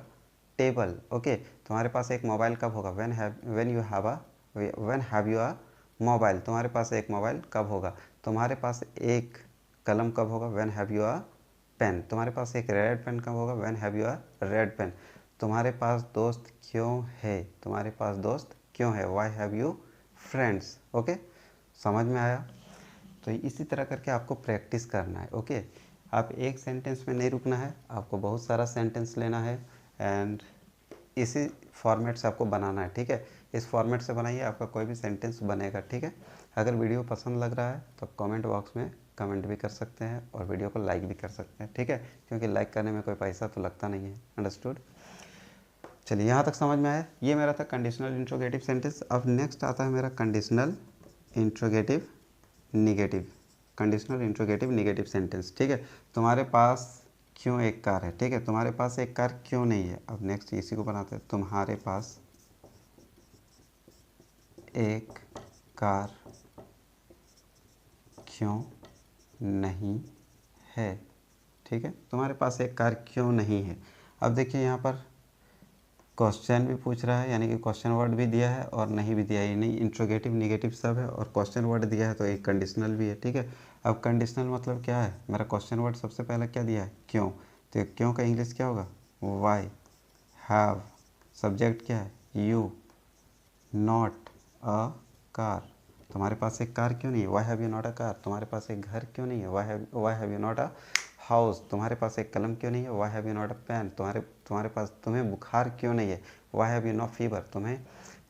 table. Okay, तुम्हारे पास एक मोबाइल कब होगा, when you have a when have you a mobile. तुम्हारे पास एक मोबाइल कब होगा। तुम्हारे पास एक कलम कब होगा, when have you a pen. तुम्हारे पास एक रेड पेन कब होगा, when have you a red pen. तुम्हारे पास दोस्त क्यों है, तुम्हारे पास दोस्त क्यों है, why have you friends. Okay, समझ में आया। तो इसी तरह करके आपको प्रैक्टिस करना है। ओके, आप एक सेंटेंस में नहीं रुकना है, आपको बहुत सारा सेंटेंस लेना है, एंड इसी फॉर्मेट से आपको बनाना है, ठीक है। इस फॉर्मेट से बनाइए, आपका कोई भी सेंटेंस बनेगा, ठीक है। अगर वीडियो पसंद लग रहा है तो कमेंट बॉक्स में कमेंट भी कर सकते हैं और वीडियो को लाइक भी कर सकते हैं, ठीक है। क्योंकि लाइक करने में कोई पैसा तो लगता नहीं है। अंडरस्टूड। चलिए, यहाँ तक समझ में आया। ये मेरा था कंडीशनल इंट्रोगेटिव सेंटेंस। अब नेक्स्ट आता है मेरा conditional interrogative negative. Conditional interrogative negative sentence, ठीक है। तुम्हारे पास क्यों एक कार है, ठीक है। तुम्हारे पास एक कार क्यों नहीं है। अब नेक्स्ट इसी को बनाते हैं, तुम्हारे पास एक कार क्यों नहीं है, ठीक है। तुम्हारे पास एक कार क्यों नहीं है। अब देखिए यहाँ पर क्वेश्चन भी पूछ रहा है, यानी कि क्वेश्चन वर्ड भी दिया है और नहीं भी दिया है, नहीं इंट्रोगेटिव निगेटिव सब है और क्वेश्चन वर्ड दिया है तो एक कंडीशनल भी है। ठीक है, अब कंडीशनल मतलब क्या है, मेरा क्वेश्चन वर्ड सबसे पहले क्या दिया है, क्यों, तो क्यों का इंग्लिश क्या होगा, वाई, हैव, सब्जेक्ट क्या है, यू, नॉट अ कार, तुम्हारे पास एक कार क्यों नहीं है, why have you not a car, तुम्हारे पास एक घर क्यों नहीं है, why have you not a house, तुम्हारे पास एक कलम क्यों नहीं है, why have you not a pen, तुम्हारे पास तुम्हें बुखार क्यों नहीं है, why have you no fever,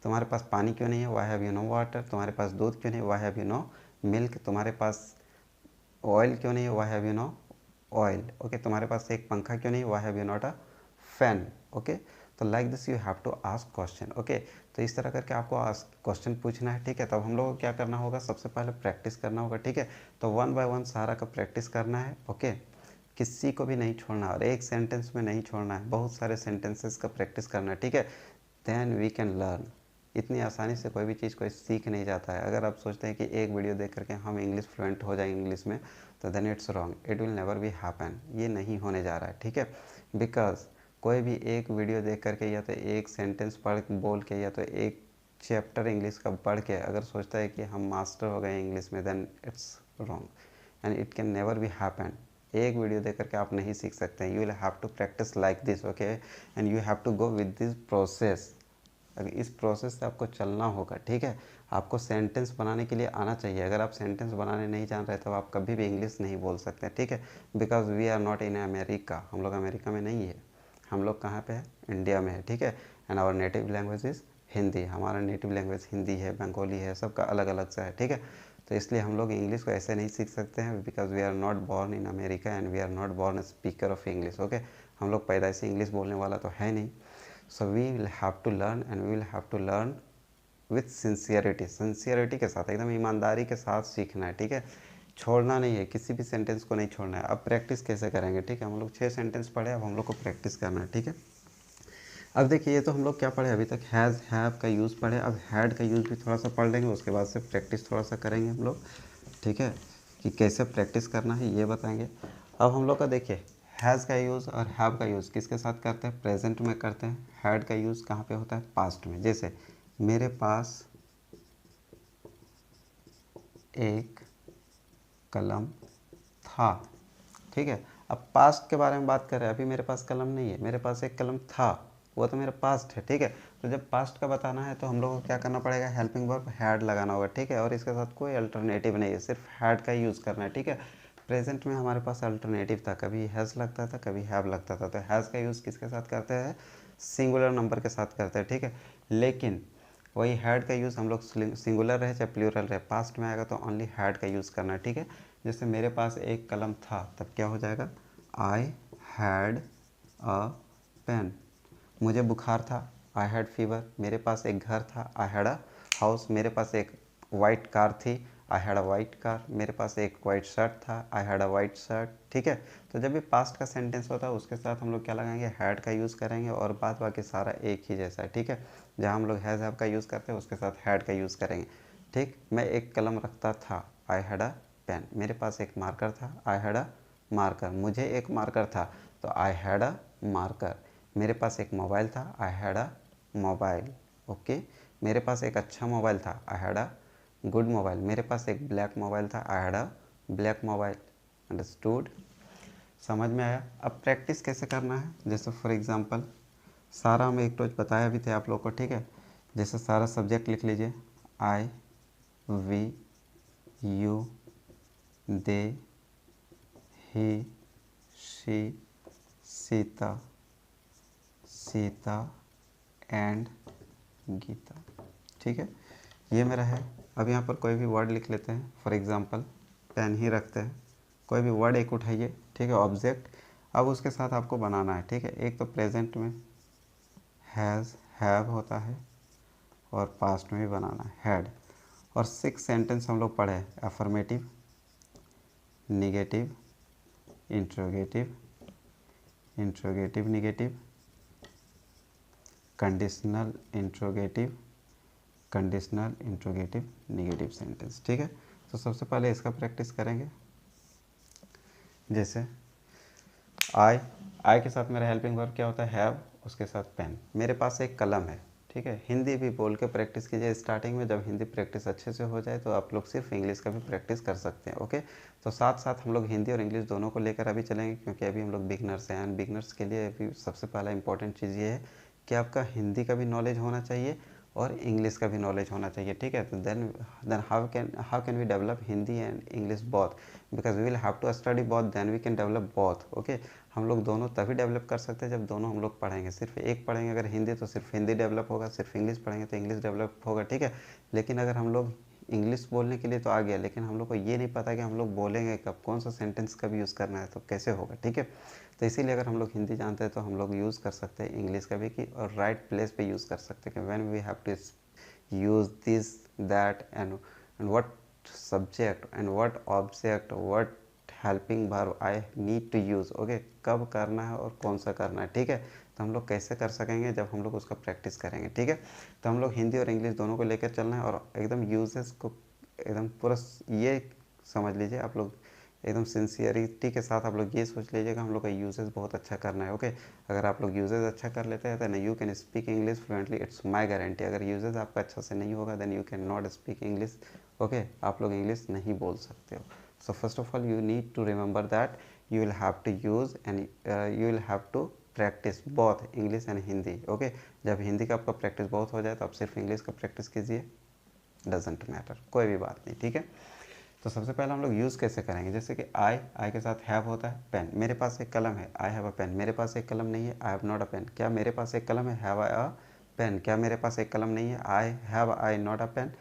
तुम्हारे पास पानी क्यों नहीं है, why have you no water, तुम्हारे पास दूध क्यों नहीं है, why have you no milk, तुम्हारे पास ऑयल क्यों नहीं है, why have you no oil, okay, तुम्हारे पास एक पंखा क्यों नहीं है, why have you not a fan, okay. तो like this you have to ask question, okay. तो इस तरह करके आपको आस्क क्वेश्चन पूछना है, ठीक है। तब हम लोग को क्या करना होगा, सबसे पहले प्रैक्टिस करना होगा, ठीक है। तो 1 बाय 1 सारा का प्रैक्टिस करना है, ओके। किसी को भी नहीं छोड़ना और एक सेंटेंस में नहीं छोड़ना है, बहुत सारे सेंटेंसेस का प्रैक्टिस करना है, ठीक है। Then we can learn. इतनी आसानी से कोई भी चीज़ कोई सीख नहीं जाता है। अगर आप सोचते हैं कि एक वीडियो देख करके हम इंग्लिश फ्लुएंट हो जाएंगे इंग्लिश में, तो then it's wrong, it will never be happen, ये नहीं होने जा रहा है, ठीक है। बिकॉज कोई भी एक वीडियो देख करके या तो एक सेंटेंस पढ़ बोल के या तो एक चैप्टर इंग्लिश का पढ़ के अगर सोचता है कि हम मास्टर हो गए इंग्लिश में, then it's wrong and it can never be happen. एक वीडियो देख करके आप नहीं सीख सकते हैं, you will have to practice like this, okay, and you have to go with this process. अगर इस प्रोसेस से आपको चलना होगा, ठीक है। आपको सेंटेंस बनाने के लिए आना चाहिए। अगर आप सेंटेंस बनाने नहीं जान रहे तो आप कभी भी इंग्लिश नहीं बोल सकते, ठीक है। Because we are not in America, हम लोग अमेरिका में नहीं है, हम लोग कहाँ पे है, इंडिया में है, ठीक है। And our native language is Hindi, हमारा नेटिव लैंग्वेज हिंदी है, बंगाली है, सबका अलग अलग सा है, ठीक है। तो इसलिए हम लोग इंग्लिश को ऐसे नहीं सीख सकते हैं, because we are not born in America and we are not born speaker of English, okay. हम लोग पैदाइशी इंग्लिश बोलने वाला तो है नहीं। So we will have to learn and we will have to learn with sincerity के साथ, एकदम ईमानदारी के साथ सीखना है, ठीक है। छोड़ना नहीं है, किसी भी सेंटेंस को नहीं छोड़ना है। अब प्रैक्टिस कैसे करेंगे, ठीक है। हम लोग 6 सेंटेंस पढ़े, अब हम लोग को प्रैक्टिस करना है, ठीक है। अब देखिए ये तो हम लोग क्या पढ़े अभी तक, हैज़ हैव का यूज़ पढ़े, अब हैड का यूज़ भी थोड़ा सा पढ़ लेंगे, उसके बाद से प्रैक्टिस थोड़ा सा करेंगे हम लोग, ठीक है। कि कैसे प्रैक्टिस करना है ये बताएंगे। अब हम लोग का देखिए हैज़ का यूज़ और हैव का यूज़ किसके साथ करते हैं, प्रेजेंट में करते हैं। हैड का यूज़ कहाँ पे होता है, पास्ट में। जैसे मेरे पास एक कलम था, ठीक है। अब पास्ट के बारे में बात कर रहे हैं, अभी मेरे पास कलम नहीं है, मेरे पास एक कलम था, वो तो मेरा पास्ट है, ठीक है। तो जब पास्ट का बताना है तो हम लोग को क्या करना पड़ेगा, हेल्पिंग वर्ब हैड लगाना होगा, ठीक है। और इसके साथ कोई अल्टरनेटिव नहीं है, सिर्फ हैड का यूज़ करना है, ठीक है। प्रेजेंट में हमारे पास अल्टरनेटिव था, कभी हैज़ लगता था, कभी हैव लगता था। तो हैज़ का यूज़ किसके साथ करते हैं, सिंगुलर नंबर के साथ करते हैं, ठीक है। लेकिन वही हैड का यूज़ हम लोग सिंगुलर रहे चाहे प्लूरल रहे, पास्ट में आएगा तो ओनली हैड का यूज़ करना है, ठीक है। जैसे मेरे पास एक कलम था, तब क्या हो जाएगा, आई हैड अ पेन। मुझे बुखार था, आई हैड फीवर। मेरे पास एक घर था, आई हैड अ हाउस। मेरे पास एक वाइट कार थी, आई हैड अ वाइट कार। मेरे पास एक वाइट शर्ट था, आई हैड अ वाइट शर्ट, ठीक है। तो जब भी पास्ट का सेंटेंस होता है उसके साथ हम लोग क्या लगाएंगे, हैड का यूज़ करेंगे और बाद बाकी सारा एक ही जैसा है, ठीक है। जहाँ हम लोग हैज़ हैव का यूज़ करते हैं उसके साथ हैड का यूज़ करेंगे, ठीक। मैं एक कलम रखता था, आई हैड अ पेन। मेरे पास एक मार्कर था, आई हैड अ मार्कर। मुझे एक मार्कर था तो आई हैड अ मार्कर। मेरे पास एक मोबाइल था, आई हैड अ मोबाइल, ओके। मेरे पास एक अच्छा मोबाइल था, आई हैड अ गुड मोबाइल। मेरे पास एक ब्लैक मोबाइल था, आई had a black mobile. Understood, समझ में आया। अब प्रैक्टिस कैसे करना है, जैसे फॉर एग्जांपल सारा हम एक रोज बताया भी थे आप लोग को, ठीक है। जैसे सारा सब्जेक्ट लिख लीजिए, I, we, you, they, he, she, Sita, Sita and Gita, ठीक है। ये मेरा है। अब यहाँ पर कोई भी वर्ड लिख लेते हैं, फॉर एग्जांपल पेन ही रखते हैं। कोई भी वर्ड एक उठाइए, ठीक है, ऑब्जेक्ट। अब उसके साथ आपको बनाना है, ठीक है। एक तो प्रेजेंट में हैज़ हैव होता है और पास्ट में भी बनाना है हैड। और 6 सेंटेंस हम लोग पढ़े, affirmative, negative, interrogative, interrogative negative, conditional interrogative, conditional interrogative negative sentence, ठीक है। तो सबसे पहले इसका प्रैक्टिस करेंगे। जैसे आई आई के साथ मेरा हेल्पिंग वर्ब क्या होता है, हैव, उसके साथ पेन। मेरे पास एक कलम है, ठीक है। हिंदी भी बोल के प्रैक्टिस कीजिए स्टार्टिंग में। जब हिंदी प्रैक्टिस अच्छे से हो जाए तो आप लोग सिर्फ इंग्लिश का भी प्रैक्टिस कर सकते हैं, ओके। तो साथ साथ हम लोग हिंदी और इंग्लिश दोनों को लेकर अभी चलेंगे, क्योंकि अभी हम लोग बिगनर्स हैं। एंड बिगनर्स के लिए अभी सबसे पहला इंपॉर्टेंट चीज़ ये है कि आपका हिंदी का भी नॉलेज होना चाहिए और इंग्लिश का भी नॉलेज होना चाहिए, ठीक है। तो then how can we develop Hindi and English both, because we will have to study both, then we can develop both, okay. हम लोग दोनों तभी डेवलप कर सकते हैं जब दोनों हम लोग पढ़ेंगे। सिर्फ एक पढ़ेंगे अगर हिंदी तो सिर्फ हिंदी डेवलप होगा, सिर्फ इंग्लिश पढ़ेंगे तो इंग्लिश डेवलप होगा, ठीक है। लेकिन अगर हम लोग इंग्लिश बोलने के लिए तो आ गया, लेकिन हम लोग को ये नहीं पता कि हम लोग बोलेंगे कब, कौन सा सेंटेंस कब यूज़ करना है, तो कैसे होगा, ठीक है। तो इसीलिए अगर हम लोग हिंदी जानते हैं तो हम लोग यूज़ कर सकते हैं इंग्लिश का भी, कि और राइट प्लेस पे यूज़ कर सकते हैं, when we have to use this, that, and what subject and what object, what helping verb I need to use, okay। कब करना है और कौन सा करना है, ठीक है। तो हम लोग कैसे कर सकेंगे जब हम लोग उसका प्रैक्टिस करेंगे, ठीक है। तो हम लोग हिंदी और इंग्लिश दोनों को लेकर चलना है और एकदम यूजेस को एकदम पूरा ये समझ लीजिए आप लोग, एकदम सिंसियरिटी के साथ आप लोग ये सोच लीजिएगा हम लोग का यूजेस बहुत अच्छा करना है, ओके। अगर आप लोग यूजेस अच्छा कर लेते हैं then you can speak English fluently, it's my guarantee. अगर यूजेस आपका अच्छा से नहीं होगा then you can not speak English, okay. आप लोग इंग्लिश नहीं बोल सकते हो। So first of all you need to remember that you will have to use and you will have to practice both English and Hindi, okay. जब हिंदी का आपका practice बहुत हो जाए तो आप सिर्फ इंग्लिश का प्रैक्टिस कीजिए, डजेंट मैटर, कोई भी बात नहीं, ठीक है। तो सबसे पहले हम लोग यूज़ कैसे करेंगे, जैसे कि आई के साथ हैव होता है पेन। मेरे पास एक कलम है, आई हैव अ पेन। मेरे पास एक कलम नहीं है, I have not a pen. क्या मेरे पास एक कलम है, हैव आई अ पेन। क्या मेरे पास एक कलम नहीं है, I have I not a pen.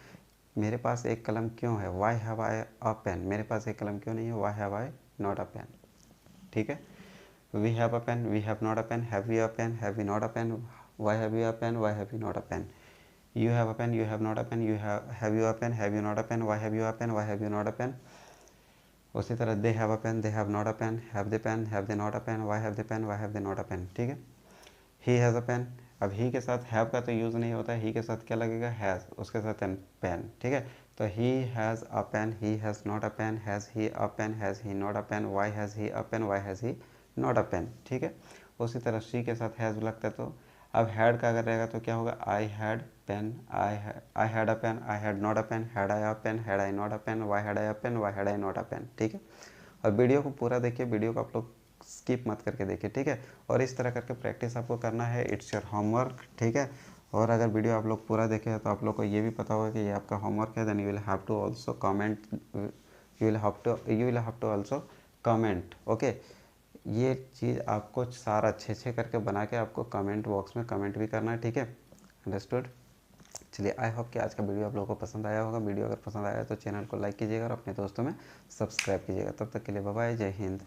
मेरे पास एक कलम क्यों है, why have I a pen. मेरे पास एक कलम क्यों नहीं है, why have I not a pen, ठीक है। We have a pen, we have not a pen, have we a pen, have we not a pen, why have you a pen, why have you not a pen. You have a pen, you have not a pen, have you a pen, have you not a pen, why have you a pen, why have you not a pen। उसी तरह they have a pen, they have not a pen, have they not a pen, why have they pen, why have they not a pen, ठीक है। he has a pen, अब he के साथ have का तो use नहीं होता है, he के साथ क्या लगेगा, has, उसके साथ pen, ठीक है। तो he has a pen, he has not a pen, has he a pen, has he not a pen, why has he a pen, why has he not a pen, ठीक है। उसी तरह she के साथ has लगता है, तो अब हैड का अगर रहेगा तो क्या होगा, I had pen, I had a pen, I had not a pen, had I a pen, had I not a pen, why had I a pen, why had I not a pen, ठीक है। और video को पूरा देखिए, video को आप लोग skip मत करके देखिए, ठीक है। और इस तरह करके प्रैक्टिस आपको करना है, इट्स योर होमवर्क, ठीक है। और अगर वीडियो आप लोग पूरा देखे तो आप लोग को ये भी पता होगा कि ये आपका होमवर्क है, then you will have to also comment, you will have to also comment, okay. ये चीज़ आपको सारा अच्छे अच्छे करके बना के आपको कमेंट बॉक्स में कमेंट भी करना है, ठीक है, अंडरस्टूड। चलिए, आई होप कि आज का वीडियो आप लोगों को पसंद आया होगा। वीडियो अगर पसंद आया तो चैनल को लाइक कीजिएगा और अपने दोस्तों में सब्सक्राइब कीजिएगा। तब तक के लिए बाय बाय, जय हिंद।